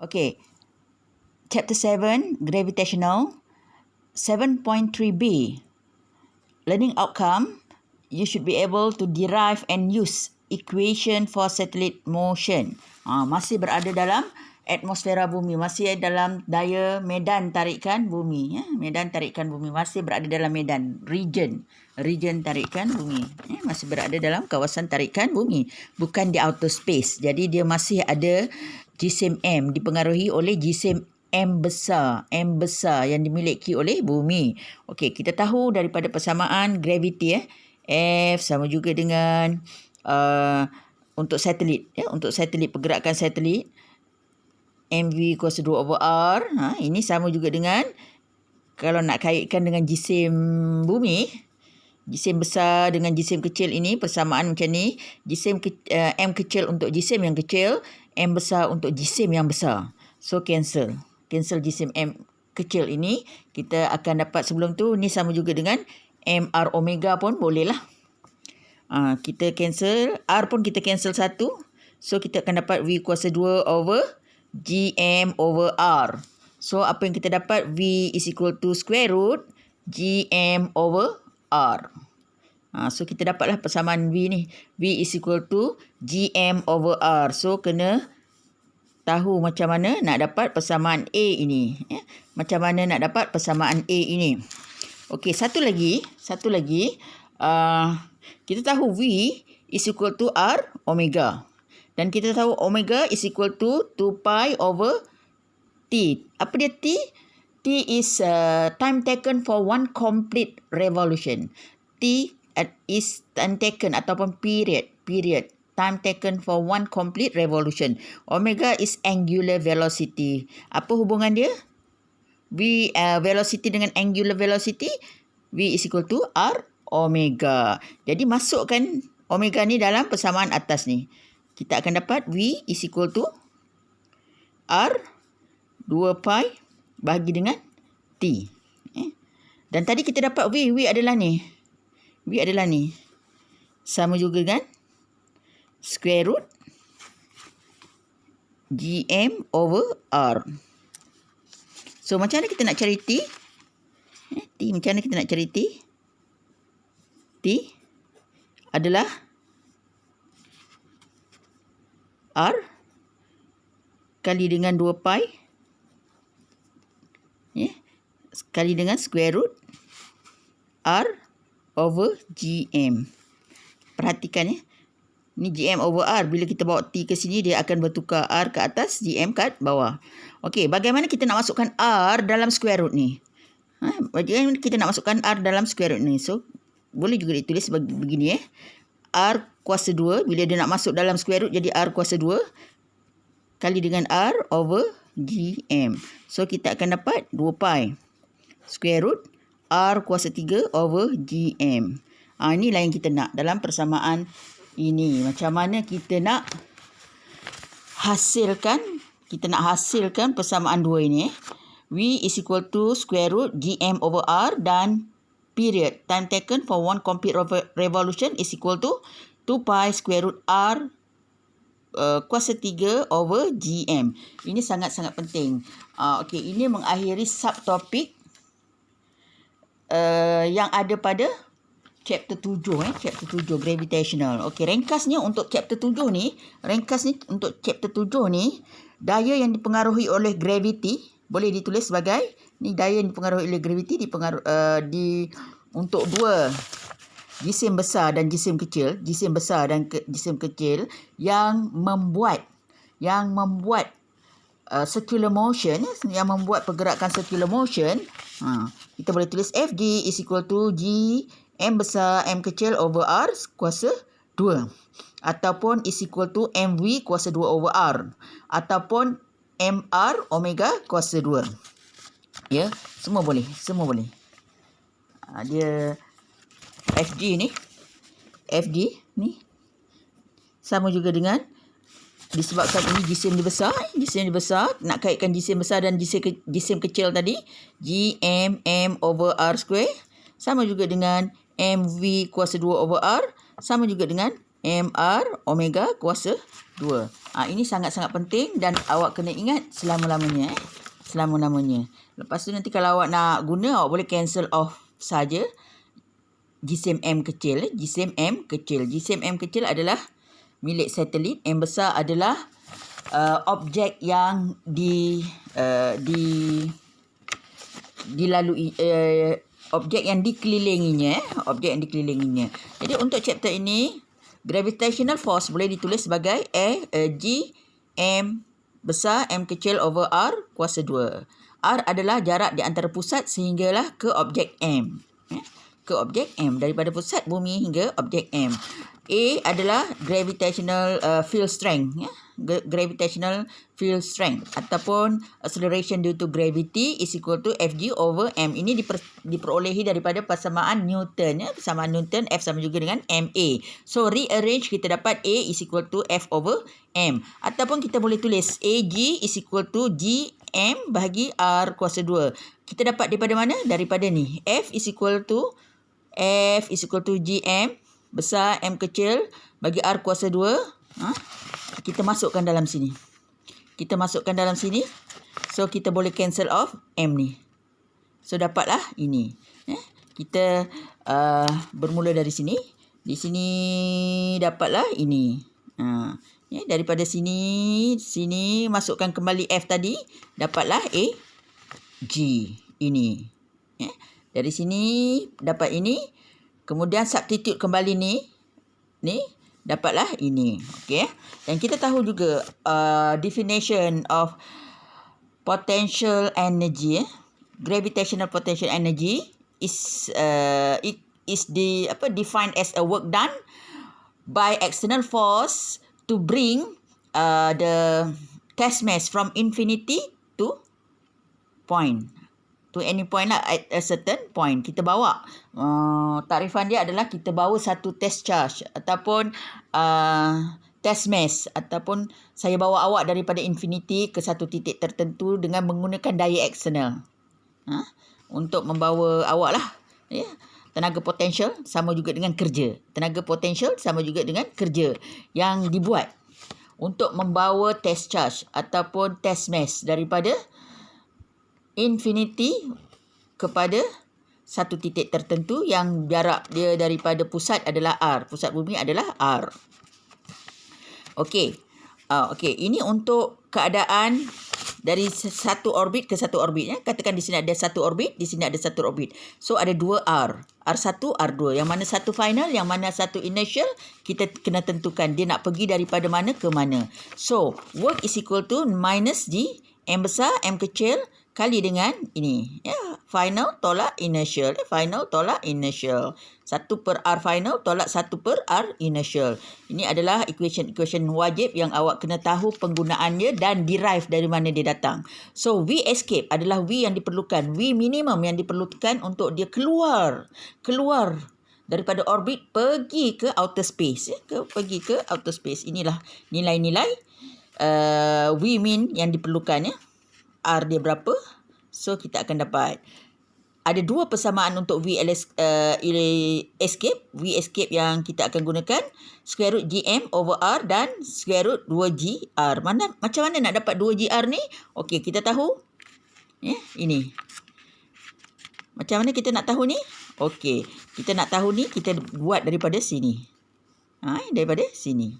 Okay, Chapter 7, Gravitational, 7.3b, Learning Outcome. You should be able to derive and use equation for satellite motion. Masih berada dalam atmosfera bumi, masih dalam daya medan tarikan bumi. Medan tarikan bumi masih berada dalam medan, region tarikan bumi. Masih berada dalam kawasan tarikan bumi, bukan di outer space. Jadi dia masih ada jisim M, dipengaruhi oleh jisim M besar yang dimiliki oleh bumi. Okey, kita tahu daripada persamaan gravity F sama juga dengan untuk satelit untuk satelit, pergerakan satelit, mv kuasa 2/r. Ini sama juga dengan kalau nak kaitkan dengan jisim bumi, jisim besar dengan jisim kecil, ini persamaan macam ni. Jisim M kecil untuk jisim yang kecil, M besar untuk jisim yang besar. So cancel jisim M kecil ini. Kita akan dapat sebelum tu ni sama juga dengan MR omega pun boleh lah. Kita cancel R pun, kita cancel satu. So kita akan dapat V kuasa 2 over GM over R. So apa yang kita dapat? V is equal to square root GM over R. So kita dapatlah persamaan V ni. V is equal to GM over R. So kena tahu macam mana nak dapat persamaan A ini. Macam mana nak dapat persamaan A ini. Okey, satu lagi. Kita tahu V is equal to R omega. Dan kita tahu omega is equal to 2 pi over T. Apa dia T? T is time taken for one complete revolution. T is time taken ataupun period. Time taken for one complete revolution. Omega is angular velocity. Apa hubungan dia? V velocity dengan angular velocity. V is equal to R omega. Jadi masukkan omega ni dalam persamaan atas ni. Kita akan dapat V is equal to R 2 pi bahagi dengan T. Dan tadi kita dapat V adalah ni. Sama juga dengan square root GM over R. So macam mana kita nak cari T? Macam mana kita nak cari T? T adalah R kali dengan 2 pi kali dengan square root R over GM. Perhatikan ni GM over R. Bila kita bawa T ke sini, dia akan bertukar R ke atas, GM kat bawah. Okey, bagaimana kita nak masukkan R dalam square root ni? Bagaimana kita nak masukkan R dalam square root ni? So boleh juga ditulis begini R kuasa 2. Bila dia nak masuk dalam square root, jadi R kuasa 2 kali dengan R over GM. So kita akan dapat 2 pi square root R kuasa 3 over GM. Inilah yang kita nak dalam persamaan ini. Macam mana kita nak hasilkan persamaan dua ini. V is equal to square root GM over R dan period time taken for one complete revolution is equal to 2 pi square root R kuasa 3 over GM. Ini sangat-sangat penting. Okey, ini mengakhiri subtopik yang ada pada chapter 7 chapter 7 gravitational. Okey, ringkasnya untuk chapter 7 ni, daya yang dipengaruhi oleh gravity boleh ditulis sebagai ni, daya yang dipengaruhi oleh gravity untuk dua jisim besar dan jisim kecil, jisim kecil yang membuat circular motion, yang membuat pergerakan circular motion. Kita boleh tulis FG is equal to G M besar M kecil over R kuasa 2, ataupun is equal to MV kuasa 2 over R, ataupun MR omega kuasa 2. Semua boleh. Dia FG ni sama juga dengan, disebabkan ini jisim dia besar, nak kaitkan jisim besar dan jisim kecil tadi, GM M over R square sama juga dengan MV kuasa 2 over R sama juga dengan MR omega kuasa 2. Ini sangat-sangat penting dan awak kena ingat selama-lamanya. Selama-lamanya. Lepas tu nanti kalau awak nak guna, awak boleh cancel off saja jisim M kecil. Jisim M kecil. Jisim M kecil adalah milik satelit. M besar adalah objek yang dilalui, objek yang dikelilinginya. Objek yang dikelilinginya. Jadi untuk chapter ini, gravitational force boleh ditulis sebagai G M besar M kecil over R kuasa 2. R adalah jarak di antara pusat sehinggalah ke objek M. Ke objek M. Daripada pusat bumi hingga objek M. A adalah gravitational field strength. Gravitational field strength. Ataupun acceleration due to gravity is equal to Fg over M. Ini diperolehi daripada persamaan Newton. Persamaan Newton, F sama juga dengan MA. So, rearrange kita dapat A is equal to F over M. Ataupun kita boleh tulis AG is equal to GM bahagi R kuasa 2. Kita dapat daripada mana? Daripada ni. F is equal to GM besar M kecil bagi R kuasa 2. Kita masukkan dalam sini. So, kita boleh cancel off M ni. So, dapatlah ini. Kita bermula dari sini. Di sini dapatlah ini. Daripada sini masukkan kembali F tadi. Dapatlah A, G. Ini. Dari sini dapat ini. Kemudian substitute kembali ni. Dapatlah ini. Okey. Dan kita tahu juga definition of potential energy. Gravitational potential energy is defined as a work done by external force to bring the test mass from infinity to point. To any point lah, at a certain point. Kita bawa, takrifan dia adalah kita bawa satu test charge ataupun test mass, ataupun saya bawa awak daripada infinity ke satu titik tertentu dengan menggunakan daya eksternal. Untuk membawa awak lah. Tenaga potential sama juga dengan kerja. Tenaga potential sama juga dengan kerja yang dibuat untuk membawa test charge ataupun test mass daripada infinity kepada satu titik tertentu yang jarak dia daripada pusat adalah R. Pusat bumi adalah R. Okey. Ini untuk keadaan dari satu orbit ke satu orbit. Katakan di sini ada satu orbit, di sini ada satu orbit. So, ada dua R. R1, R2. Yang mana satu final, yang mana satu inertial, kita kena tentukan dia nak pergi daripada mana ke mana. So, work is equal to minus G, M besar, M kecil, kali dengan ini. Final tolak inertial. Final tolak inertial. 1 per R final tolak 1 per R inertial. Ini adalah equation wajib yang awak kena tahu penggunaannya dan derive dari mana dia datang. So, V escape adalah V yang diperlukan. V minimum yang diperlukan untuk dia keluar daripada orbit pergi ke outer space. Pergi ke outer space. Inilah nilai-nilai V min yang diperlukan. R dia berapa? So, kita akan dapat ada dua persamaan untuk V escape. V escape yang kita akan gunakan square root GM over R dan square root 2GR. Macam mana nak dapat 2GR ni? Okey, kita tahu. Ini. Macam mana kita nak tahu ni? Okey, kita nak tahu ni, kita buat daripada sini. Daripada sini.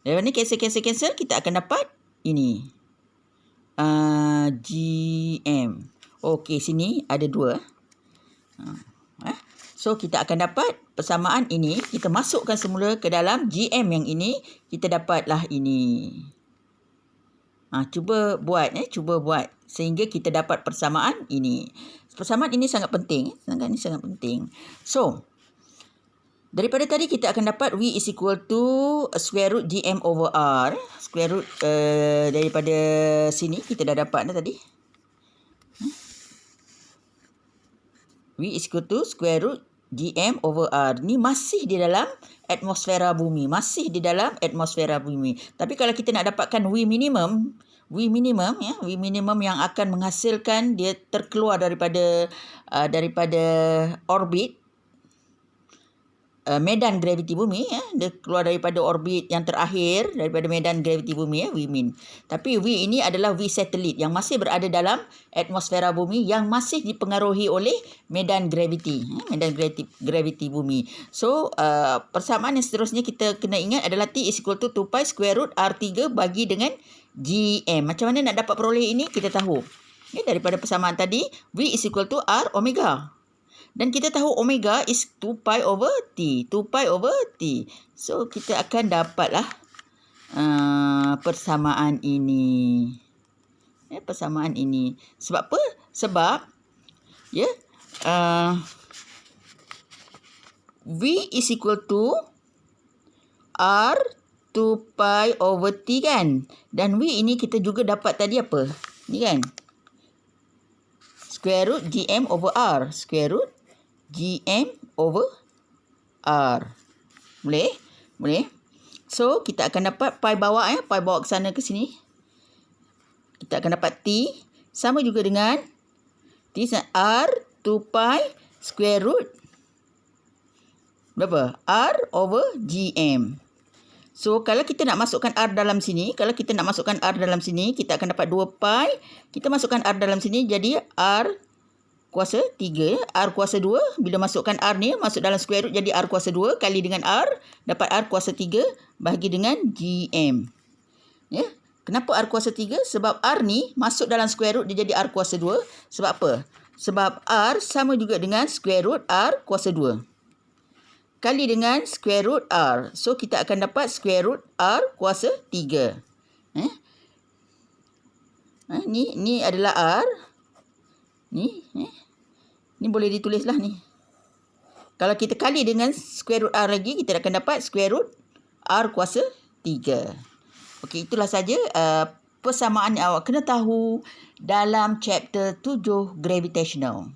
Daripada ni cancel, kita akan dapat ini. GM. Okey, sini ada 2. So, kita akan dapat persamaan ini. Kita masukkan semula ke dalam GM yang ini. Kita dapatlah ini. Cuba buat. Sehingga kita dapat persamaan ini. Persamaan ini sangat penting. Sangat penting. So, daripada tadi kita akan dapat V is equal to square root GM over R. Square root daripada sini kita dah dapat tadi. V is equal to square root GM over R. Ni masih di dalam atmosfera bumi. Tapi kalau kita nak dapatkan V minimum yang akan menghasilkan dia terkeluar daripada orbit. medan graviti bumi, dia keluar daripada orbit yang terakhir daripada medan graviti bumi, V min. Tapi V ini adalah V satelit yang masih berada dalam atmosfera bumi yang masih dipengaruhi oleh medan graviti, graviti bumi. So persamaan yang seterusnya kita kena ingat adalah T is equal to 2 pi square root R3 bagi dengan GM. Macam mana nak dapat peroleh ini? Kita tahu daripada persamaan tadi, V is equal to R omega. Dan kita tahu omega is 2 pi over T. 2 pi over T. So, kita akan dapatlah persamaan ini. Persamaan ini. Sebab apa? Sebab, V is equal to R 2 pi over T kan? Dan V ini kita juga dapat tadi apa? Ni kan? Square root GM over R. Square root GM over R. Boleh? Boleh. So, kita akan dapat pi bawa pi bawa ke sana ke sini. Kita akan dapat T sama juga dengan T R 2 pi square root berapa? R over GM. So, kalau kita nak masukkan R dalam sini, kita akan dapat 2 pi. Kita masukkan R dalam sini, jadi R kuasa 3. R kuasa 2. Bila masukkan R ni, masuk dalam square root, jadi R kuasa 2 kali dengan R. Dapat R kuasa 3 bahagi dengan GM. Kenapa R kuasa 3? Sebab R ni masuk dalam square root, dia jadi R kuasa 2. Sebab apa? Sebab R sama juga dengan square root R kuasa 2. Kali dengan square root R. So, kita akan dapat square root R kuasa 3. Ni adalah R. Ni boleh ditulis lah ni. Kalau kita kali dengan square root R lagi, kita akan dapat square root R kuasa 3. Okey, itulah saja persamaan yang awak kena tahu dalam chapter 7 gravitational.